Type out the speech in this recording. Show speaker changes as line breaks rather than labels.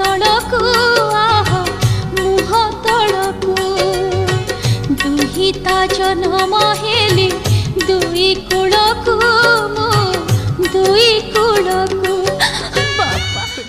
तलकू आह मुह तलकू दुहिता जन्म हेले दुई कूलकू दुई कूलकू